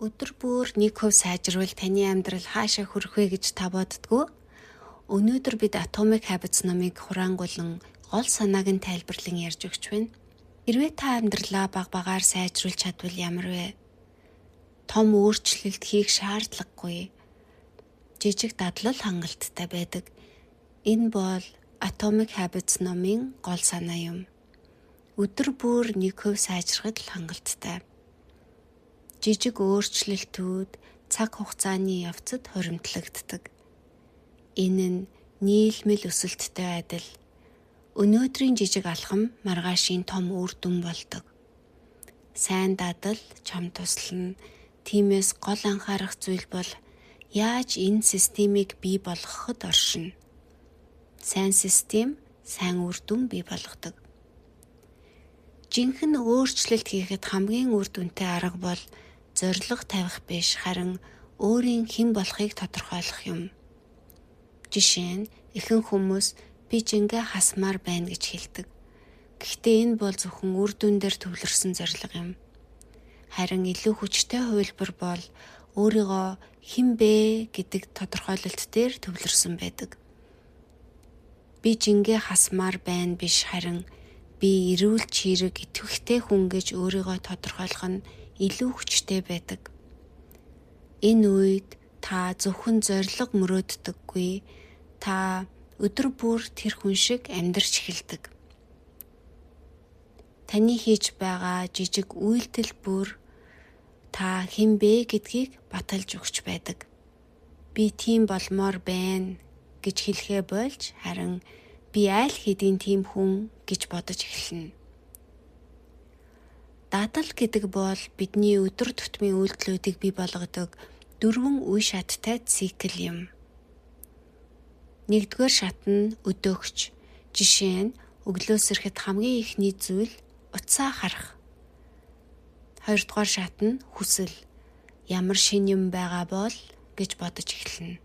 Өдөр бүр 1% сайжруул таны амьдрал хаашаа хүрэх вэ гэж та боддгоо. Өнөөдөр бид Atomic Habits номыг хураангуулан гол санааг нь тайлбарлан ярьж өгч байна. Хэрвээ та амьдралаа баг багаар сайжруулж чадвал ямар вэ? Том өөрчлөлт хийх шаардлагагүй. Жижиг дадлал хангалттай байдаг. Энэ бол Atomic Habits номын гол санаа юм. Өдөр бүр 1% сайжрахад л хангалттай. Жижиг өөрчлөлтүүд цаг хугацааны явцад хуримтлагддаг. Энэ нь нийлмэл өсөлттэй адил. Өнөөдрийн жижиг алхам маргаашийн том үр дүн болдог. Сайн дадал чамд туслана. Тиймээс гол анхаарах зүйл бол яаж энэ системийг бий болгоход оршино. Сайн систем, сайн үр дүн бий болгодог. Жинхэнэ өөрчлөлт хийхэд хамгийн үр дүнтэй арга бол зорилго тавих биш, харин өөрийн хэн болохыг тодорхойлох юм. Жишээ нь ихэнх хүмүүс би жингээ хасмаар байна гэж хэлдэг. Гэхдээ энэ бол зөвхөн үр дүн дээр төвлөрсөн зорилго юм. Харин илүү хүчтэй хувилбар бол өөрийгөө хэн бэ гэдэг тодорхойлолт дээр төвлөрсөн байдаг. Би жингээ хасмаар байна биш, харин би эрүүл чирэг идэвхтэй хүн гэж өөрийгөө тодорхойлох нь илүү хүчтэй байдаг. Энэ үед та зөвхөн зориг мөрөөддөггүй, та өдөр бүр тэр хүн шиг амьдарч эхэлдэг. Таны хийж байгаа жижиг үйлдэл бүр та хэн бэ гэдгийг баталж өгч байдаг. Би тийм болмоор байна гэж хэлэхээ болж, харин би аль хэдийн тийм хүн гэж бодож эхэлнэ. Дадал гэдэг бол бидний өдөр тутмын үйлдэлүүдийг бий болгодог 4 үе шаттай цикл юм. 1-р шат нь өдөөгч. Жишээ нь өглөөс ирэхэд хамгийн ихний зүйл утсаа харах. 2-р шат нь хүсэл. Ямар шин юм байгаа бол гэж бодож эхэлнэ.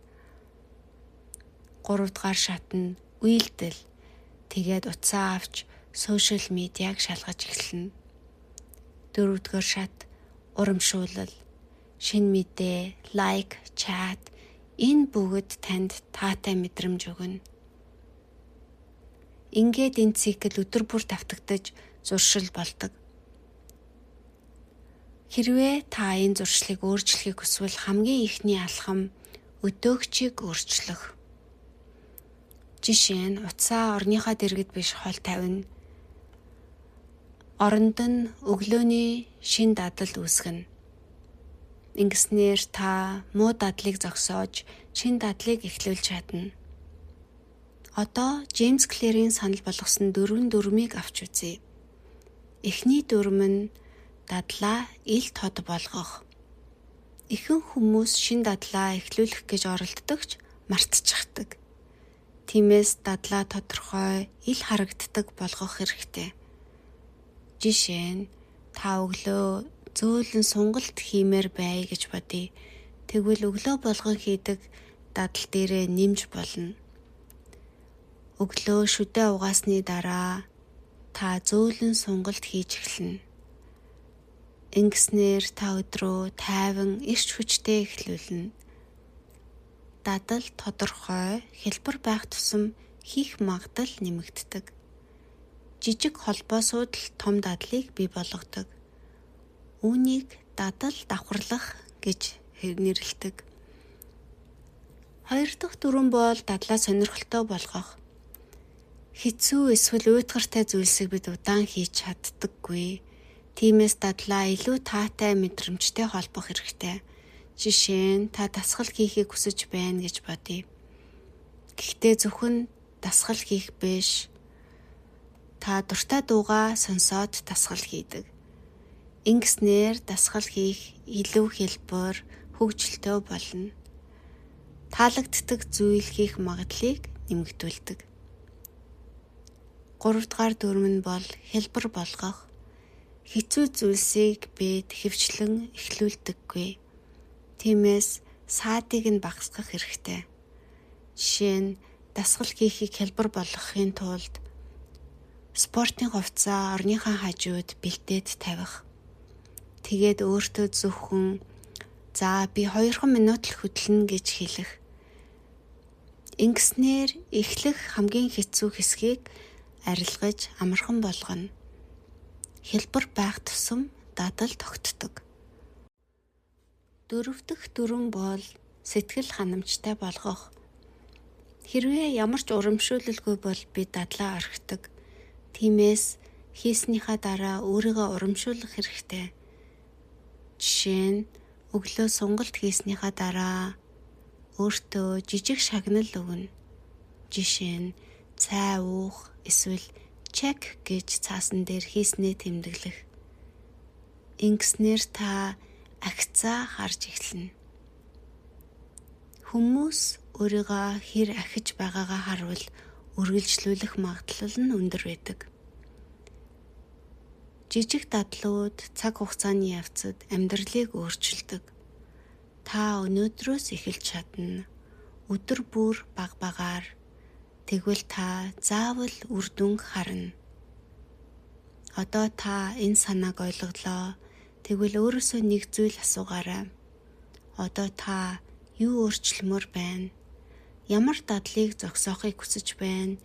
3-р шат нь үйлдэл. Тэгээд утсаа авч сошиал медиаг шалгаж эхэлнэ. 4-р шат урамшуулал. Шинэ мэдээ, лайк, чат энэ бүгд танд таатай мэдрэмж өгнө. Ингээд энэ цикл өдөр бүр давтагдаж зуршил болдог. Хэрвээ та энэ зуршлыг өөрчлөхийг хүсвэл хамгийн ихний алхам өдөөгчийг өөрчлөх. Жишээ нь утсаа орныхаа дэргэд биш хол тавина. Оронд нь өглөөний шин дадал үүсгэнэ. Ингэснээр та муу дадлыг зогсоож шин дадлыг эхлүүлж чадна. Одоо Джеймс Клэрийн санал болгосон 4 дүрмийг авч үзье. Эхний дүрм нь дадлаа ил тод болгох. Ихэнх хүмүүс шин дадлаа эхлүүлэх гэж оролддогч мартчихдаг. Тиймээс дадлаа тодорхой, ил харагддаг болгох хэрэгтэй. Жишээ нь та өглөө зөөлөн сунгалт хиймээр бай гэж бодъё. Тэгвэл өглөө болгон хийдэг дадал дээрээ нэмж болно. Өглөө шүдээ угаасны дараа та зөөлөн сунгалт хийж эхэлнэ. Ингэснээр та өдрөө тайван эрч хүчтэй эхлүүлнэ. Дадал тодорхой, хэлбэр байх тусам хийх магадлал нэмэгддэг. Жижиг холбоосууд л том дадлыг бий болгодог. Үүнийг дадал давхарлах гэж нэрлэдэг. 2 дахь дүрм бол дадлаа сонирхолтой болгох. Хэцүү эсвэл уйтгартай зүйлсийг бид удаан хийж чаддаггүй. Тиймээс дадлаа илүү таатай мэдрэмжтэй холбох хэрэгтэй. Жишээ нь та дасгал хийхийг хүсэж байна гэж бодъё. Гэхдээ зөвхөн дасгал хийх биш, та дуртай дуугаа сонсоод дасгал хийдэг. Ингэснээр дасгал хийх илүү хэлбэр, хөгжилтэй болно. Таалагддаг зүйл хийх магадлалыг нэмэгдүүлдэг. 3-р дүрм нь бол хэлбэр болгох. Хэцүү зүйлсийг бид хэвчлэн эхлүүлдэггүй. Тиймээс саадыг нь багасгах хэрэгтэй. Жишээ нь дасгал хийхийг хэлбэр болгохын тулд спортын хувцас орныхаа хажууд бэлдээд тавих. Тэгээд өөртөө зөвхөн За би 2 минут л хөдлөнө гэж хэлэх. Ингэснээр эхлэх хамгийн хэцүү хэсгийг арилгаж амархан болгоно. Хэлбэр байх тусам дадал тогтдог. 4 дахь дүрэн бол сэтгэл ханамжтай болгох. Хэрвээ ямар ч урамшуулалгүй бол би дадлаа орхидог. Тиймээс хийснийхаа дараа өөрийгөө урамшуулах хэрэгтэй. Жишээ нь өглөө сонголт хийснийхаа дараа өөртөө жижиг шагнал өгнө. Жишээ нь цай уух эсвэл чек гэж цаасан дээр хийснээ тэмдэглэх. Ингэснээр та агцаа харж эхэлнэ. Хүмүүс өөрийгөө хэр ахиж байгаагаа харуул үргэлжлүүлэх магадлал нь өндөр байдаг. Жижиг дадлууд цаг хугацааны явцад амьдралыг өөрчилдөг. Та өнөөдрөөс эхэлж чадна. Өдөр бүр багаар тэгвэл та заавал үр дүнг харна. Одоо та энэ санааг ойлголоо. Тэгвэл өөрөөсөө нэг зүйл асуугаарай. Одоо та юу өөрчлөмөр байна? Ямар дадлыг зогсоохыг хүсэж байна?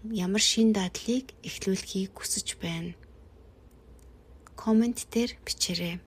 Ямар шин дадлыг эхлүүлэхийг хүсэж байна? Комент дээр бичээрэй.